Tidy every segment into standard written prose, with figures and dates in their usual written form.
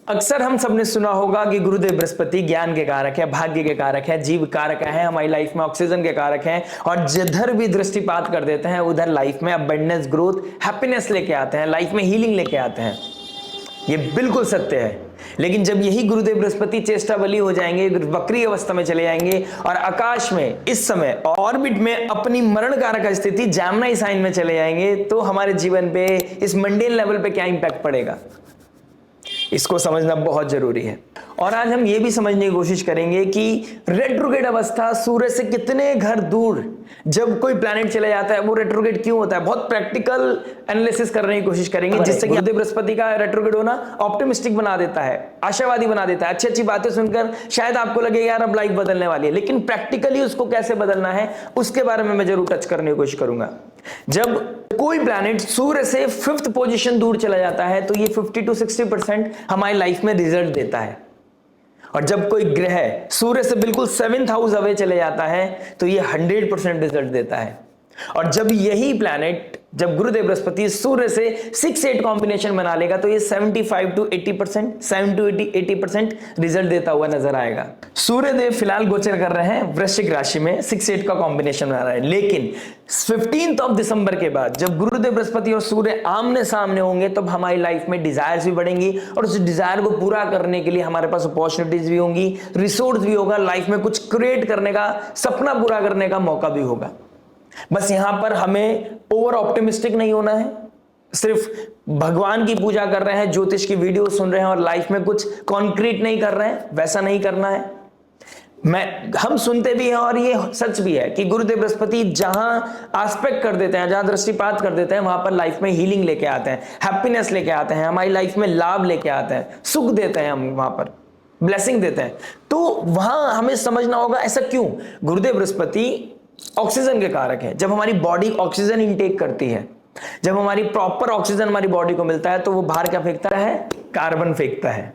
अक्सर हम सबने सुना होगा कि गुरुदेव बृहस्पति ज्ञान के कारक है, भाग्य के कारक है, जीव कारक है, हमारी लाइफ में ऑक्सीजन के कारक हैं और जिधर भी दृष्टिपात कर देते हैं उधर लाइफ में अबंडेंस, ग्रोथ, हैप्पीनेस लेके आते हैं, लाइफ में हीलिंग लेके आते हैं। ये बिल्कुल सत्य है। लेकिन जब यही गुरुदेव बृहस्पति चेष्टा बली हो जाएंगे, वक्री अवस्था में चले जाएंगे और आकाश में इस समय ऑर्बिट में अपनी मरण कारक स्थिति जैमिनी साइन में चले जाएंगे, तो हमारे जीवन पे इस मंडेन लेवल पे क्या इंपैक्ट पड़ेगा, इसको समझना बहुत जरूरी है। और आज हम ये भी समझने की कोशिश करेंगे कि रेट्रोग्रेड अवस्था सूर्य से कितने घर दूर जब कोई प्लैनेट चले जाता है वो रेट्रोग्रेड क्यों होता है, बहुत प्रैक्टिकल एनालिसिस करने की कोशिश करेंगे, जिससे कि गुरुदेव बृहस्पति का रेट्रोग्रेड होना ऑप्टिमिस्टिक बना देता है, आशावादी बना देता है। अच्छी अच्छी बातें सुनकर शायद आपको लगे यार अब लाइफ बदलने वाली है, लेकिन प्रैक्टिकली उसको कैसे बदलना है उसके बारे में मैं जरूर टच करने की कोशिश करूंगा। जब कोई प्लैनेट सूर्य से 5th पोजीशन दूर चला जाता है तो ये 50 to 60% हमारी लाइफ में रिजल्ट देता है, और जब कोई ग्रह सूर्य से बिल्कुल 7th हाउस अवे चले जाता है तो ये 100% रिजल्ट देता है। और जब यही प्लैनेट, जब गुरुदेव बृहस्पति सूर्य से 6-8 कॉम्बिनेशन बना लेगा तो ये 75 to 80%, 7 to 80% रिजल्ट देता हुआ नजर आएगा। सूर्य देव फिलहाल गोचर कर रहे हैं वृश्चिक राशि में, 6-8 का कॉम्बिनेशन बना रहे हैं, लेकिन 15 दिसंबर के बाद जब गुरुदेव बृहस्पति और सूर्य आमने सामने होंगे तब हमारी लाइफ में डिजायर्स भी बढ़ेंगी और उस डिजायर को पूरा करने के लिए हमारे पास अपॉर्चुनिटीज भी होंगी, रिसोर्स भी होगा, लाइफ में कुछ क्रिएट करने का, सपना पूरा करने का मौका भी होगा। बस यहां पर हमें ओवर ऑप्टिमिस्टिक नहीं होना है, सिर्फ भगवान की पूजा कर रहे हैं, ज्योतिष की वीडियो सुन रहे हैं और लाइफ में कुछ कॉन्क्रीट नहीं कर रहे हैं, वैसा नहीं करना है। हम सुनते भी हैं और ये सच भी है कि गुरुदेव बृहस्पति जहां आस्पेक्ट कर देते हैं, जहां दृष्टिपात कर देते हैं, वहां पर लाइफ में हीलिंग लेके आते हैं, हैप्पीनेस लेके आते हैं, हमारी लाइफ में लाभ लेके आते हैं, सुख देते हैं, हम वहां पर ब्लेसिंग देते हैं। तो वहां हमें समझना होगा ऐसा क्यों। गुरुदेव बृहस्पति ऑक्सीजन के कारक है। जब हमारी बॉडी ऑक्सीजन इनटेक करती है, जब हमारी प्रॉपर ऑक्सीजन हमारी बॉडी को मिलता है तो वो बाहर क्या फेंकता है, कार्बन फेंकता है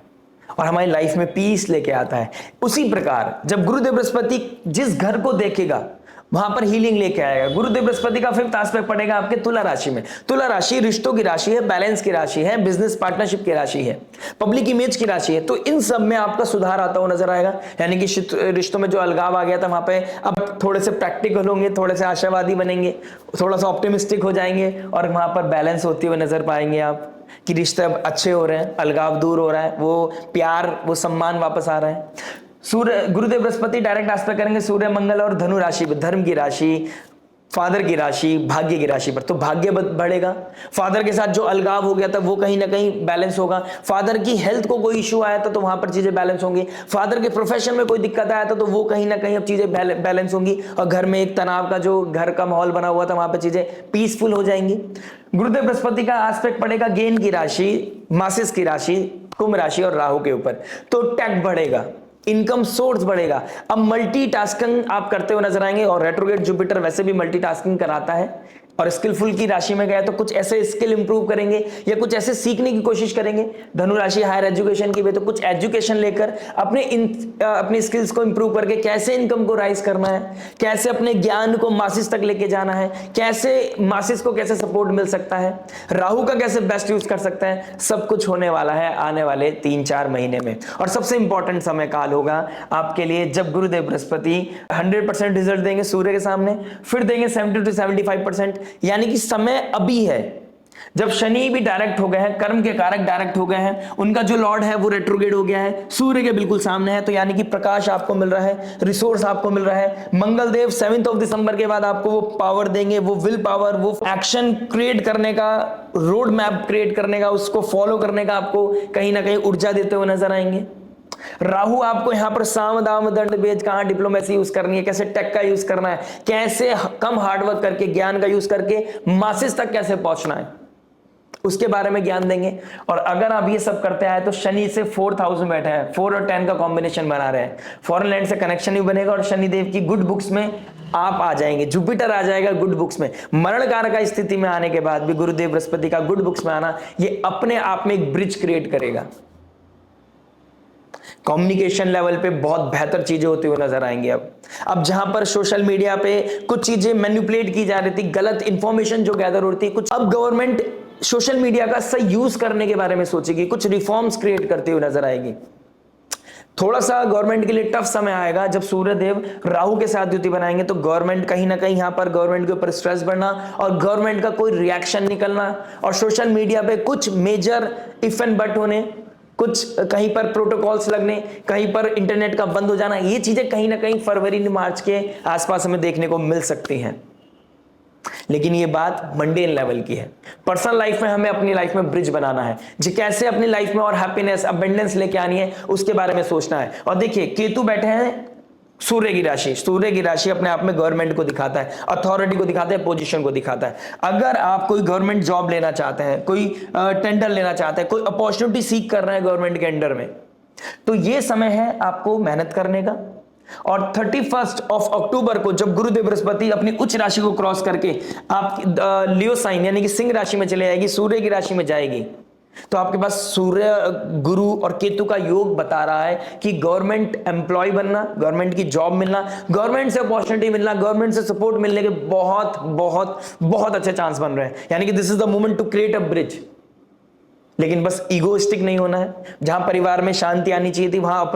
और हमारी लाइफ में पीस लेके आता है। उसी प्रकार जब गुरुदेव बृहस्पति जिस घर को देखेगा वहां पर हीलिंग लेके आएगा। गुरुदेव बृहस्पति का 5th एस्पेक्ट पड़ेगा आपके तुला राशि में। तुला राशि रिश्तों की राशि है, बैलेंस की राशि है, बिजनेस पार्टनरशिप की राशि है, पब्लिक इमेज की राशि है। तो इन सब में आपका सुधार आता हुआ नजर आएगा, यानी कि रिश्तों में जो अलगाव आ गया था वहां पे अब थोड़े से प्रैक्टिकल होंगे, थोड़े से आशावादी बनेंगे, थोड़ा सा ऑप्टिमिस्टिक हो जाएंगे और वहां पर बैलेंस होते हुए नजर पाएंगे आप कि रिश्ते अब अच्छे हो रहे हैं, अलगाव दूर हो रहा है, वो प्यार, वो सम्मान वापस आ रहा है। सूर्य गुरुदेव बृहस्पति डायरेक्ट एस्पेक्ट करेंगे सूर्य मंगल और धनु राशि, धर्म की राशि, फादर की राशि, भाग्य की राशि पर, तो भाग्य बढ़ेगा। फादर के साथ जो अलगाव हो गया था वो कहीं ना कहीं बैलेंस होगा। फादर की हेल्थ को कोई इशू आया था तो वहां पर चीजें बैलेंस होंगी। फादर के प्रोफेशन में कोई दिक्कत आया था तो वो कहीं ना कहीं अब चीजें बैलेंस होंगी और घर में एक तनाव का जो घर का माहौल बना हुआ था वहां पर चीजें पीसफुल हो जाएंगी। गुरुदेव बृहस्पति का एस्पेक्ट पड़ेगा गेन की राशि, मासिस की राशि, कुंभ राशि और राहु के ऊपर, तो टैक्स बढ़ेगा, इनकम सोर्स बढ़ेगा। अब मल्टीटास्किंग आप करते हुए नजर आएंगे और रेट्रोग्रेड जुपिटर वैसे भी मल्टीटास्किंग कराता है और स्किलफुल की राशि में गया तो कुछ ऐसे स्किल इंप्रूव करेंगे या कुछ ऐसे सीखने की कोशिश करेंगे। धनु राशि हायर एजुकेशन की भी, तो कुछ एजुकेशन लेकर अपनी स्किल्स को इंप्रूव करके कैसे इनकम को राइज करना है, कैसे अपने ज्ञान को मासिस तक लेके जाना है, कैसे मासिस को कैसे सपोर्ट मिल सकता है, राहु का कैसे बेस्ट यूज कर सकता है, सब कुछ होने वाला है आने वाले 3-4 महीने में। और सबसे इंपॉर्टेंट समय काल होगा आपके लिए जब गुरुदेव बृहस्पति 100% रिजल्ट देंगे सूर्य के सामने, फिर देंगे 70 to 75%, यानी कि समय अभी है। जब शनि भी डायरेक्ट हो गए हैं, कर्म के कारक डायरेक्ट हो गए हैं, उनका जो लॉर्ड है वो रेट्रोग्रेड हो गया है, सूर्य के बिल्कुल सामने है, तो यानी कि प्रकाश आपको मिल रहा है, रिसोर्स आपको मिल रहा है। मंगल देव 7 दिसंबर के बाद आपको वो पावर देंगे, वो विल पावर, वो एक्शन क्रिएट करने का, रोड मैप क्रिएट करने का, उसको फॉलो करने का आपको कहीं ना कहीं ऊर्जा देते हुए नजर आएंगे। राहु आपको यहां पर साम दाम दंड भेद, कहां डिप्लोमेसी यूज करनी है, कैसे टेक का यूज करना है, कैसे कम हार्डवर्क करके ज्ञान का यूज करके मासिस तक कैसे पहुंचना है, उसके बारे में ज्ञान देंगे। और अगर आप ये सब करते आए तो शनि से 4th हाउस में बैठे हैं, 4 और 10 का कॉम्बिनेशन बना रहे हैं, फॉरेन लैंड से कनेक्शन भी बनेगा और शनिदेव की गुड बुक्स में आप आ जाएंगे, जुपिटर आ जाएगा गुड बुक्स में। मरण कारक स्थिति में आने के बाद भी गुरुदेव बृहस्पति का गुड बुक्स में आना ये अपने आप में एक ब्रिज क्रिएट करेगा। कम्युनिकेशन लेवल पे बहुत बेहतर चीजें होती हुई नजर आएंगी। अब जहां पर सोशल मीडिया पे कुछ चीजें मैनिपुलेट की जा रही थी, गलत इंफॉर्मेशन जो गैदर होती, कुछ अब गवर्नमेंट सोशल मीडिया का सही यूज करने के बारे में सोचेगी, कुछ रिफॉर्म्स क्रिएट करते हुए नजर आएगी। थोड़ा सा गवर्नमेंट के लिए टफ समय आएगा जब सूर्य देव राहु के साथ युति बनाएंगे, तो गवर्नमेंट कहीं ना कहीं यहां पर गवर्नमेंट के ऊपर स्ट्रेस बढ़ना और गवर्नमेंट का कोई रिएक्शन निकलना और सोशल मीडिया पे कुछ मेजर इफ एंड बट होने, कुछ कहीं पर प्रोटोकॉल्स लगने, कहीं पर इंटरनेट का बंद हो जाना, ये चीजें कहीं ना कहीं फरवरी मार्च के आसपास हमें देखने को मिल सकती हैं। लेकिन ये बात मंडेन लेवल की है। पर्सनल लाइफ में हमें अपनी लाइफ में ब्रिज बनाना है, जी कैसे अपनी लाइफ में और हैप्पीनेस अबंडेंस लेके आनी है उसके बारे में सोचना है। और देखिए केतु बैठे हैं सूर्य की राशि, सूर्य की राशि अपने आप में गवर्नमेंट को दिखाता है, अथॉरिटी को दिखाता है, पोजीशन को दिखाता है। अगर आप कोई गवर्नमेंट जॉब लेना चाहते हैं, कोई टेंडर लेना चाहते हैं, कोई अपॉर्चुनिटी सीख कर रहे हैं गवर्नमेंट के अंडर में, तो ये समय है आपको मेहनत करने का। और 31 अक्टूबर को जब गुरुदेव बृहस्पति अपनी उच्च राशि को क्रॉस करके आप लियो साइन यानी कि सिंह राशि में चले जाएगी, सूर्य की राशि में जाएगी, तो आपके पास सूर्य गुरु और केतु का योग बता रहा है कि गवर्नमेंट एम्प्लॉय बनना, गवर्नमेंट की जॉब मिलना, गवर्नमेंट से अपॉर्चुनिटी मिलना, गवर्नमेंट से सपोर्ट मिलने के बहुत बहुत बहुत अच्छे चांस बन रहे हैं। यानी कि this is the moment to create a bridge. लेकिन बस ईगोइस्टिक नहीं होना है, जहां परिवार में शांति आनी चाहिए थी वहां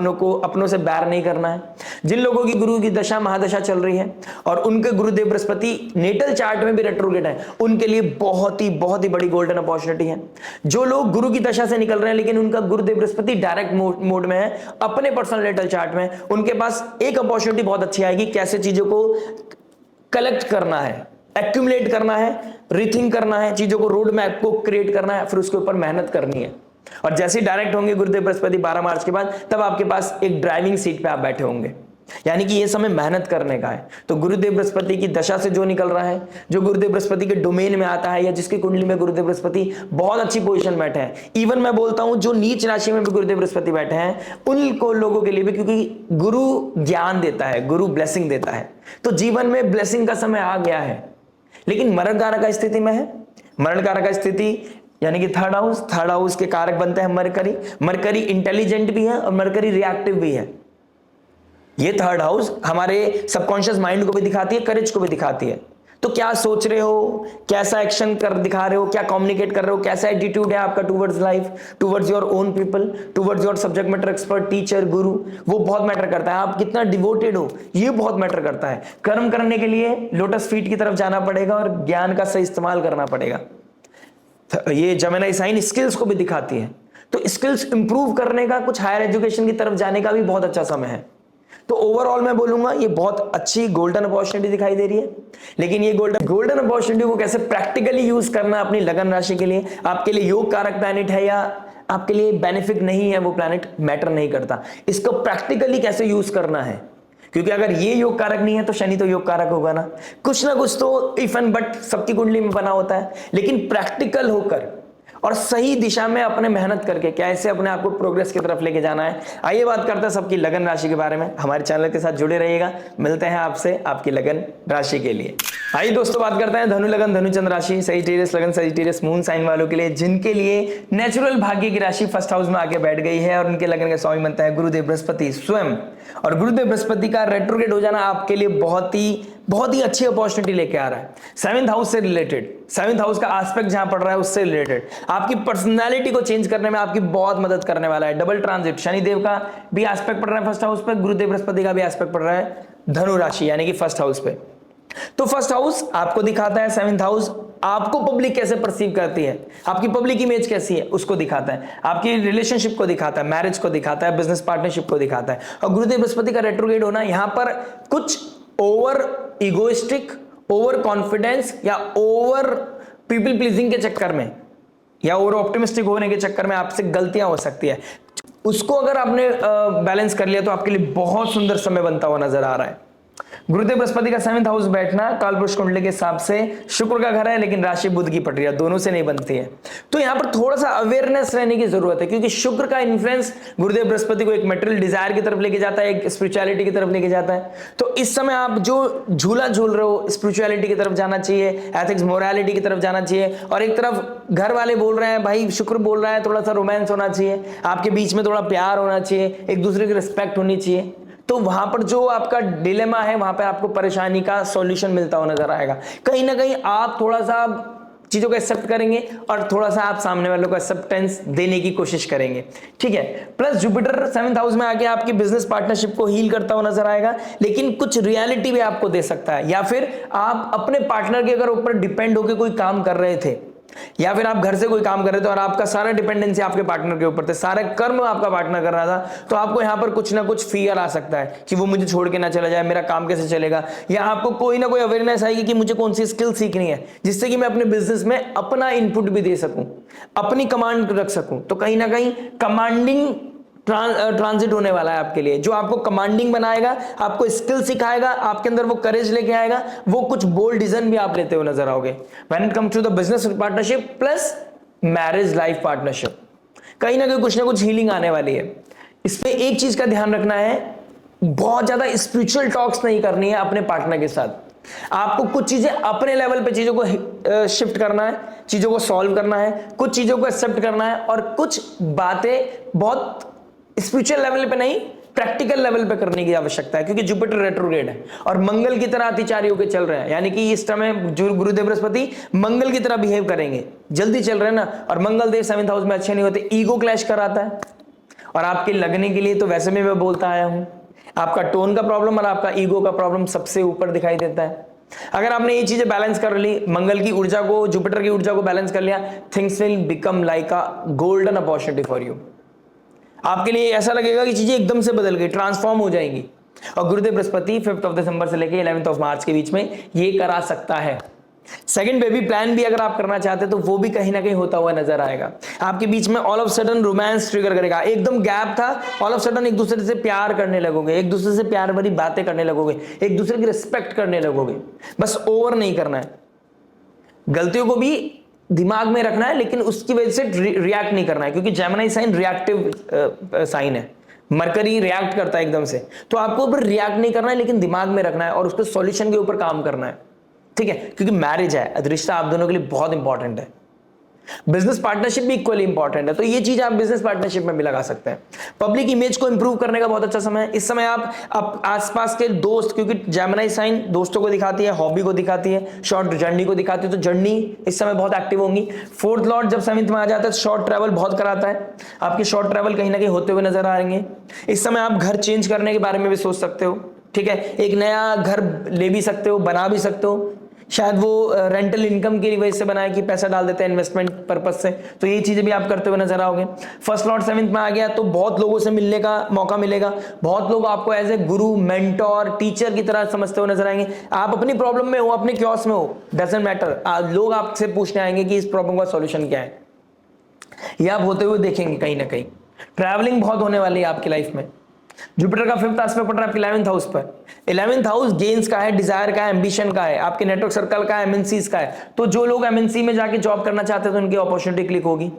अपनों से बैर नहीं करना है। जिन लोगों की गुरु की दशा महादशा चल रही है और उनके गुरुदेव बृहस्पति नेटल चार्ट में भी रेट्रोग्रेड है, उनके लिए बहुत ही बड़ी गोल्डन अपॉर्चुनिटी है। जो लोग गुरु की दशा से निकल रहे हैं लेकिन उनका गुरुदेव बृहस्पति डायरेक्ट मोड में है अपने पर्सनल नेटल चार्ट में, उनके पास एक अपॉर्चुनिटी बहुत अच्छी आएगी, कैसे चीजों को कलेक्ट करना है, एक्यूमुलेट करना है, रीथिंक करना है, चीजों को रोड मैप को क्रिएट करना है, फिर उसके ऊपर मेहनत करनी है। और जैसे ही डायरेक्ट होंगे गुरुदेव बृहस्पति 12 मार्च के बाद, तब आपके पास एक ड्राइविंग सीट पे आप बैठे होंगे। यानी कि ये समय मेहनत करने का है। तो गुरुदेव बृहस्पति की दशा से जो निकल रहा है, जो गुरुदेव बृहस्पति के डोमेन में आता है या जिसकी कुंडली में गुरुदेव बृहस्पति बहुत अच्छी पोजीशन बैठे हैं, इवन मैं बोलता हूं जो नीच राशि में भी गुरुदेव बृहस्पति बैठे हैं, उनको लोगों के लिए भी, क्योंकि गुरु ज्ञान देता है, गुरु ब्लेसिंग देता है, तो जीवन में ब्लेसिंग का समय आ गया है। लेकिन मरण कारक स्थिति में है। मरण कारक स्थिति यानी कि थर्ड हाउस के कारक बनते हैं मरकरी इंटेलिजेंट भी है और मरकरी रिएक्टिव भी है। ये थर्ड हाउस हमारे सबकॉन्शियस माइंड को भी दिखाती है, करेज को भी दिखाती है। तो क्या सोच रहे हो, कैसा एक्शन कर दिखा रहे हो, क्या कम्युनिकेट कर रहे हो, कैसा एटीट्यूड है आपका towards life, towards your own people, towards your subject matter expert, teacher, गुरु, वो बहुत मैटर करता है। आप कितना डिवोटेड हो ये बहुत मैटर करता है। कर्म करने के लिए लोटस फीट की तरफ जाना पड़ेगा और ज्ञान का सही इस्तेमाल करना पड़ेगा। ये जेमिनी साइन स्किल्स को भी दिखाती है, तो स्किल्स इंप्रूव करने का, कुछ हायर एजुकेशन की तरफ जाने का भी बहुत अच्छा समय है। तो ओवरऑल मैं बोलूंगा ये बहुत अच्छी गोल्डन अपॉर्चुनिटी दिखाई दे रही है। लेकिन ये गोल्डन अपॉर्चुनिटी को कैसे प्रैक्टिकली यूज करना अपनी लगन राशि के लिए, आपके लिए योग कारक प्लैनेट है या आपके लिए बेनिफिक नहीं है वो प्लैनेट मैटर नहीं करता, इसको प्रैक्टिकली कैसे यूज करना है। क्योंकि अगर ये योग कारक नहीं है तो शनि तो योग कारक होगा ना कुछ तो इफ एंड बट सबकी कुंडली में बना होता है। लेकिन प्रैक्टिकल होकर और सही दिशा में अपने मेहनत करके कैसे अपने आप को प्रोग्रेस की तरफ लेके जाना है। आइए बात करते हैं सबकी लगन राशि के बारे में। हमारे चैनल के साथ जुड़े रहिएगा, मिलते हैं आपसे आपकी लगन राशि के लिए। आइए दोस्तों बात करते हैं धनु लगन धनु चंद्र राशि, सजिटेरियस लगन सजिटेरियस मून साइन वालों के लिए, जिनके लिए नेचुरल भाग्य की राशि फर्स्ट हाउस में आके बैठ गई है और उनके लगन के स्वामी बनता है गुरुदेव बृहस्पति स्वयं। और गुरुदेव बृहस्पति का रेट्रोग्रेड हो जाना आपके लिए बहुत ही अच्छी अपॉर्चुनिटी लेके आ रहा है। 7th हाउस से रिलेटेड, 7th हाउस का एस्पेक्ट जहां पड़ रहा है उससे रिलेटेड आपकी पर्सनालिटी को चेंज करने में आपकी बहुत मदद करने वाला है। डबल ट्रांजिट, शनिदेव का भी एस्पेक्ट पड़ रहा है फर्स्ट हाउस पे, गुरुदेव बृहस्पति का भी एस्पेक्ट पड़ रहा है धनु राशि यानी कि फर्स्ट हाउस पे। तो फर्स्ट हाउस आपको दिखाता है, 7th हाउस आपको पब्लिक कैसे परसीव करती है, आपकी पब्लिक इमेज कैसी है उसको दिखाता है, आपकी रिलेशनशिप को दिखाता है, मैरिज को दिखाता है, बिजनेस पार्टनरशिप को दिखाता है। और गुरुदेव बृहस्पति का रेट्रोग्रेड होना यहां पर कुछ ओवर इगोइस्टिक, ओवर कॉन्फिडेंस या ओवर पीपल प्लीजिंग के चक्कर में या ओवर ऑप्टिमिस्टिक होने के चक्कर में आपसे गलतियां हो सकती है। उसको अगर आपने बैलेंस कर लिया तो आपके लिए बहुत सुंदर समय बनता हुआ नजर आ रहा है। गुरुदेव बृहस्पति का 7th हाउस बैठना कालपुरुष कुंडली के हिसाब से शुक्र का घर है, लेकिन राशि बुध की पटरिया दोनों से नहीं बनती है। तो यहां पर थोड़ा सा अवेयरनेस रहने की जरूरत है, क्योंकि शुक्र का इन्फ्लुएंस गुरुदेव बृहस्पति को एक मटेरियल डिजायर की तरफ लेके जाता है, एक स्पिरिचुअलिटी की तरफ लेके जाता है। तो इस समय आप जो झूला झूल रहे हो, स्पिरिचुअलिटी की तरफ जाना चाहिए, एथिक्स मोरालिटी की तरफ जाना चाहिए, और एक तरफ घर वाले बोल रहे हैं, भाई शुक्र बोल रहा है थोड़ा सा रोमांस होना चाहिए, आपके बीच में थोड़ा प्यार होना चाहिए, एक दूसरे की रिस्पेक्ट होनी चाहिए। तो वहां पर जो आपका डिलेमा है वहां पे आपको परेशानी का सॉल्यूशन मिलता हुआ नजर आएगा। कहीं ना कहीं आप थोड़ा सा चीजों को एक्सेप्ट करेंगे और थोड़ा सा आप सामने वालों को एक्सेप्टेंस देने की कोशिश करेंगे, ठीक है। प्लस जुपिटर 7th हाउस में आके आपकी बिजनेस पार्टनरशिप को हील करता हुआ नजर आएगा, लेकिन कुछ रियलिटी भी आपको दे सकता है, या फिर आप अपने पार्टनर के अगर ऊपर डिपेंड होकर कोई काम कर रहे थे, या फिर आप घर से कोई काम कर रहे थे और आपका सारा डिपेंडेंसी आपके पार्टनर के ऊपर थे, सारे कर्म आपका पार्टनर कर रहा था, तो आपको यहां पर कुछ ना कुछ फियर आ सकता है कि वो मुझे छोड़ के ना चला जाए, मेरा काम कैसे चलेगा, या आपको कोई ना कोई अवेयरनेस आएगी कि मुझे कौन सी स्किल सीखनी है जिससे कि मैं अपने बिजनेस में अपना इनपुट भी दे सकूं, अपनी कमांड रख सकूं। तो कहीं ना कहीं कमांडिंग ट्रांजिट होने वाला है आपके लिए, जो आपको कमांडिंग बनाएगा, आपको स्किल सिखाएगा, आपके अंदर वो करेज लेके आएगा, वो कुछ बोल्ड डिसीजन भी आप लेते हुए नजर आओगे। When it comes to the business partnership plus marriage life partnership, कहीं ना कुछ हीलिंग आने वाली है। इसमें एक चीज का ध्यान रखना है, बहुत ज्यादा स्पिरिचुअल टॉक्स नहीं करनी है अपने पार्टनर के साथ। आपको कुछ चीजें अपने लेवल पे चीजों को शिफ्ट करना है, चीजों को सॉल्व करना है, कुछ चीजों को एक्सेप्ट करना है, और कुछ बातें बहुत स्पिरिचुअल लेवल पे नहीं, प्रैक्टिकल लेवल पे करने की आवश्यकता है, क्योंकि जुपिटर रेट्रोग्रेड है और मंगल की तरह अतिचारी होकर चल रहे हैं, यानी कि इस समय जो गुरुदेव बृहस्पति मंगल की तरह बिहेव करेंगे, जल्दी चल रहे हैं ना, और मंगल देव 7th हाउस में अच्छे नहीं होते, ईगो क्लैश कराता है। और आपके लगने के लिए तो वैसे में मैं बोलता आया हूं, आपका टोन का प्रॉब्लम और आपका ईगो का प्रॉब्लम सबसे ऊपर दिखाई देता है। अगर आपने ये चीजें बैलेंस कर ली, मंगल की ऊर्जा को, जुपिटर की ऊर्जा को बैलेंस कर लिया, things will become like a golden opportunity for you. आपके लिए ऐसा लगेगा कि चीजें एकदम से बदल गई, ट्रांसफॉर्म हो जाएंगी। और गुरुदेव बृहस्पति 5 दिसंबर से लेकर 11 मार्च के बीच में ये करा सकता है। सेकंड बेबी प्लान भी अगर आप करना चाहते हैं तो वो भी कहीं ना कहीं होता हुआ नजर आएगा। आपके बीच में all of sudden romance trigger करेगा, एकदम गैप था, ऑल ऑफ सडन एक दूसरे से प्यार करने लगोगे, एक दूसरे से प्यार भरी बातें करने लगोगे, एक दूसरे की रिस्पेक्ट करने लगोगे। बस ओवर नहीं करना है, गलतियों को भी दिमाग में रखना है, लेकिन उसकी वजह से रिएक्ट नहीं करना है, क्योंकि जेमिनी साइन रिएक्टिव साइन है, मरकरी रिएक्ट करता है एकदम से, तो आपको ऊपर रिएक्ट नहीं करना है, लेकिन दिमाग में रखना है और उसके सॉल्यूशन के ऊपर काम करना है, ठीक है। क्योंकि मैरिज है, रिश्ता आप दोनों के लिए बहुत इंपॉर्टेंट है। बिजनेस पार्टनरशिप भी इक्वली इंपॉर्टेंट है, तो ये चीज आप बिजनेस पार्टनरशिप में भी लगा सकते हैं। पब्लिक इमेज को इंप्रूव करने का बहुत अच्छा समय है। इस समय आप आसपास के दोस्त, क्योंकि जेमिनी साइन दोस्तों को दिखाती है, हॉबी को दिखाती है, शॉर्ट जर्नी को दिखाती है, तो जर्नी इस समय बहुत एक्टिव होंगी। 4th लॉर्ड जब 7th में आ जाता है, शॉर्ट ट्रैवल बहुत कराता है, आपके शॉर्ट ट्रैवल कहीं ना कहीं होते हुए नजर आएंगे। इस समय आप घर चेंज करने के बारे में भी सोच सकते हो, ठीक है, एक नया घर ले भी सकते हो, बना भी सकते हो, शायद वो रेंटल इनकम की वजह से बनाए कि पैसा डाल देते हैं इन्वेस्टमेंट पर्पस से, तो ये चीजें भी आप करते हुए नजर आओगे। फर्स्ट लॉर्ड 7th में आ गया तो बहुत लोगों से मिलने का मौका मिलेगा, बहुत लोग आपको as a Guru, mentor, teacher की तरह समझते हुए नजर आएंगे। आप अपनी प्रॉब्लम में हो, अपने क्योस में हो, डजंट मैटर, लोग आपसे पूछने आएंगे कि इस प्रॉब्लम का सॉल्यूशन क्या है, ये आप होते हुए देखेंगे। कहीं ना कहीं ट्रैवलिंग बहुत होने वाली है आपकी लाइफ में। जुपिटर का 5th एस्पेक्ट पड़ रहा है आपके 11th हाउस पर। 11th हाउस गेन्स का है, डिजायर का है, एम्बिशन का है, आपके नेटवर्क सर्कल का है, एमएनसीज का है। तो जो लोग एमएनसी में जाके जॉब करना चाहते हैं तो उनकी अपॉर्चुनिटी क्लिक होगी,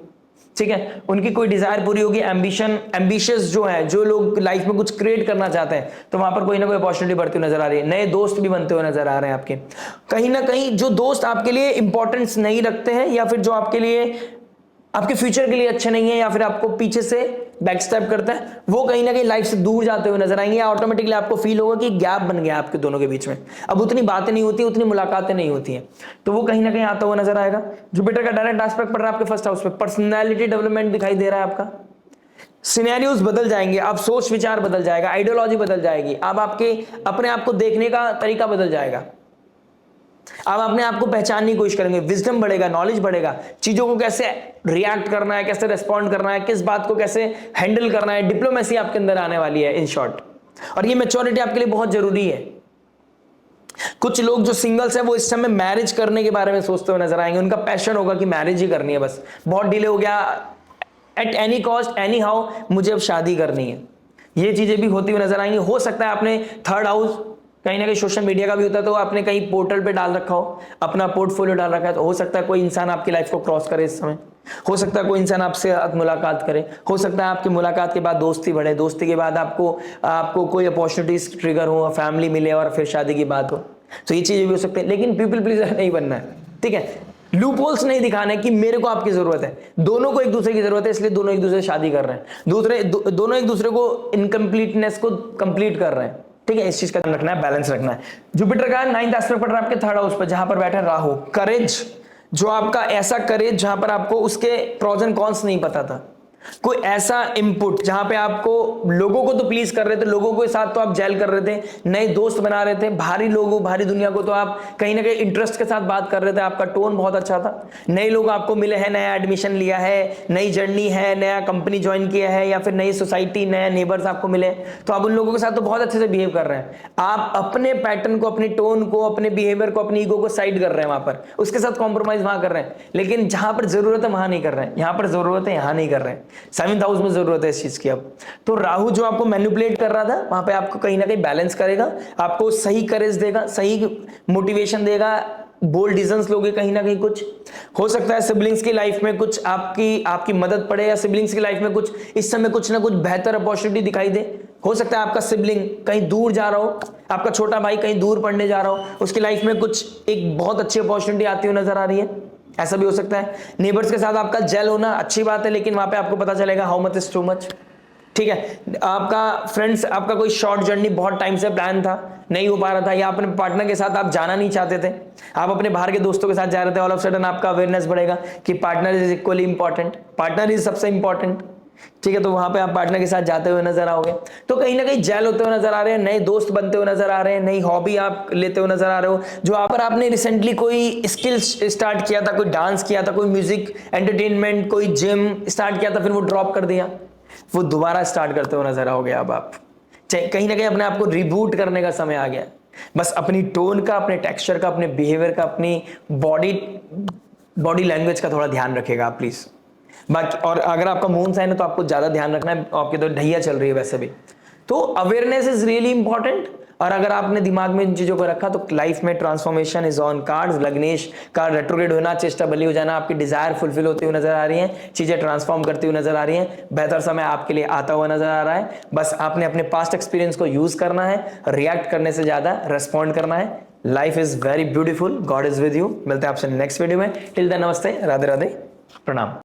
ठीक है, उनकी कोई डिजायर पूरी होगी। एम्बिशियस जो है, जो लोग लाइफ में कुछ क्रिएट करना चाहते हैं, तो वहां पर कोई ना कोई अपॉर्चुनिटी बढ़ती हुई नजर आ रही है। नए दोस्त भी बनते हुए नजर आ रहे हैं आपके। कहीं ना कहीं जो दोस्त आपके लिए इंपॉर्टेंस नहीं रखते हैं, या फिर जो आपके लिए, आपके फ्यूचर के लिए अच्छे नहीं है, या फिर आपको पीछे से बैक स्टेप करता है, वो कहीं ना कहीं लाइफ से दूर जाते हुए नजर आएंगे। ऑटोमेटिकली आपको फील होगा कि गैप बन गया आपके दोनों के बीच में, अब उतनी बातें नहीं होती, उतनी मुलाकातें नहीं होती हैं, तो वो कहीं ना कहीं आता हुआ नजर आएगा। जुपिटर का डायरेक्ट एस्पेक्ट पड़ रहा है आपके 1st हाउस पे। पर्सनैलिटी डेवलपमेंट दिखाई दे रहा है आपका। सिनेरियोज बदल जाएंगे, आप सोच विचार बदल जाएगा, आइडियोलॉजी बदल जाएगी, अब आपके अपने आप को देखने का तरीका बदल जाएगा, आप अपने आप को पहचानने की कोशिश करेंगे, विजडम बढ़ेगा, नॉलेज बढ़ेगा, चीजों को कैसे रिएक्ट करना है, कैसे रिस्पॉन्ड करना है, किस बात को कैसे हैंडल करना है, डिप्लोमेसी आपके अंदर आने वाली है इन शॉर्ट। और ये मैच्योरिटी आपके लिए बहुत जरूरी है। कुछ लोग जो सिंगल्स हैं वो इस समय मैरिज करने के बारे में सोचते हुए नजर आएंगे, उनका पैशन होगा कि मैरिज ही करनी है, बस बहुत डिले हो गया, at any cost, any how मुझे अब शादी करनी है, ये चीजें भी होती हुई नजर आएंगी। हो सकता है आपने 3rd हाउस, कहीं ना कहीं सोशल मीडिया का भी होता है, तो आपने कहीं पोर्टल पे डाल रखा हो, अपना पोर्टफोलियो डाल रखा है, तो हो सकता है कोई इंसान आपकी लाइफ को क्रॉस करे इस समय, हो सकता है कोई इंसान आपसे मुलाकात करे, हो सकता है आपकी मुलाकात के बाद दोस्ती बढ़े, दोस्ती के बाद आपको कोई अपॉर्चुनिटीज ट्रिगर हो, फैमिली मिले और फिर शादी की बात हो, तो ये चीजें भी हो सकती है। लेकिन पीपल प्लीजर नहीं बनना है, ठीक है, लूपहोल्स नहीं दिखाने की मेरे को आपकी जरूरत है, दोनों को एक दूसरे की जरूरत है, इसलिए दोनों एक दूसरे से शादी कर रहे हैं, दोनों एक दूसरे को इनकम्प्लीटनेस को कंप्लीट कर रहे हैं, ठीक है, इस चीज का ध्यान रखना है, बैलेंस रखना है। जुपिटर का 9th एस्पेक्ट पड़ रहा है आपके 3rd हाउस पर, जहां पर बैठा राहु। करेज, जो आपका ऐसा करे जहां पर आपको उसके प्रॉज एंड कॉन्स नहीं पता था। कोई ऐसा इनपुट जहां पे आपको लोगों को तो प्लीज कर रहे थे, लोगों के साथ तो आप जेल कर रहे थे, नए दोस्त बना रहे थे, भारी लोगों भारी दुनिया को तो आप कहीं ना कहीं इंटरेस्ट के साथ बात कर रहे थे, आपका टोन बहुत अच्छा था, नए लोग आपको मिले हैं, नया एडमिशन लिया है, नई जर्नी है, नया कंपनी ज्वाइन किया है, या फिर नई सोसाइटी, नए नेबर्स आपको मिले, तो आप उन लोगों के साथ तो बहुत अच्छे से बिहेव कर रहे हैं। आप अपने पैटर्न को, अपनी टोन को, अपने बिहेवियर को, अपनी ईगो को साइड कर रहे हैं, वहां पर उसके साथ कॉम्प्रोमाइज वहां कर रहे हैं, लेकिन जहां पर जरूरत है वहां नहीं कर रहे हैं, यहां पर जरूरत है यहां नहीं कर रहे हैं। 7th हाउस में जरूरत है इस चीज की। अब तो राहु जो आपको मैनिपुलेट कर रहा था, वहां पे आपको कहीं ना कहीं बैलेंस करेगा, आपको सही करेज देगा, सही मोटिवेशन देगा, बोल्ड डिसीजंस लोगे कहीं ना कहीं। कुछ हो सकता है सिबलिंग्स की लाइफ में कुछ आपकी मदद पड़े, या सिबलिंग्स की लाइफ में कुछ इस समय कुछ ना कुछ बेहतर अपॉर्चुनिटी दिखाई दे। हो सकता है आपका सिबलिंग कहीं दूर जा रहा हो, आपका छोटा भाई कहीं दूर पढ़ने जा रहा हो, उसकी लाइफ में कुछ एक बहुत अच्छी अपॉर्चुनिटी आती हुई नजर आ रही है, ऐसा भी हो सकता है। नेबर्स के साथ आपका जेल होना अच्छी बात है, लेकिन वहां पे आपको पता चलेगा how much is too much. ठीक है, आपका फ्रेंड्स, आपका कोई शॉर्ट जर्नी बहुत टाइम से प्लान था, नहीं हो पा रहा था, या अपने पार्टनर के साथ आप जाना नहीं चाहते थे, आप अपने बाहर के दोस्तों के साथ जा रहे थे, ऑल ऑफ सडन आपका अवेयरनेस बढ़ेगा कि partner is equally important, partner is सबसे इंपॉर्टेंट। ठीक है, तो वहां पे आप पार्टनर के साथ जाते हुए नजर आओगे, तो कहीं ना कहीं जेल होते हुए नजर आ रहे हैं, नए दोस्त बनते हुए नजर आ रहे हैं, नई हॉबी आप लेते हुए नजर आ रहे हो। जो आप पर आपने रिसेंटली कोई स्किल स्टार्ट किया था, कोई डांस किया था, कोई म्यूजिक एंटरटेनमेंट, कोई जिम स्टार्ट किया था, फिर वो ड्रॉप कर दिया, वो दोबारा स्टार्ट करते हुए नजर आओगे। अब आप कहीं ना कहीं अपने आप को रिबूट करने का समय आ गया। बस अपनी टोन का, अपने टेक्सचर का, अपने बिहेवियर का, अपनी बॉडी लैंग्वेज का थोड़ा ध्यान रखेगा आप प्लीज। बाकी और अगर आपका मून साइन है तो आपको ज्यादा ध्यान रखना है, आपकी तो ढैया चल रही है वैसे भी, तो अवेयरनेस इज रियली इंपॉर्टेंट। और अगर आपने दिमाग में इन चीजों को रखा तो लाइफ में ट्रांसफॉर्मेशन इज ऑन कार्ड्स। लग्नेश का रेट्रोग्रेड होना, चेष्टा बली हो जाना, आपकी डिजायर फुलफिल होती हुई नजर आ रही है, चीजें ट्रांसफॉर्म करती हुई नजर आ रही हैं, बेहतर समय आपके लिए आता हुआ नजर आ रहा है। बस आपने अपने पास्ट एक्सपीरियंस को यूज करना है, रिएक्ट करने से ज्यादा रेस्पॉन्ड करना है। Life is very beautiful, God is with you. मिलते हैं आपसे नेक्स्ट वीडियो में। टिल देन नमस्ते, राधे राधे, प्रणाम।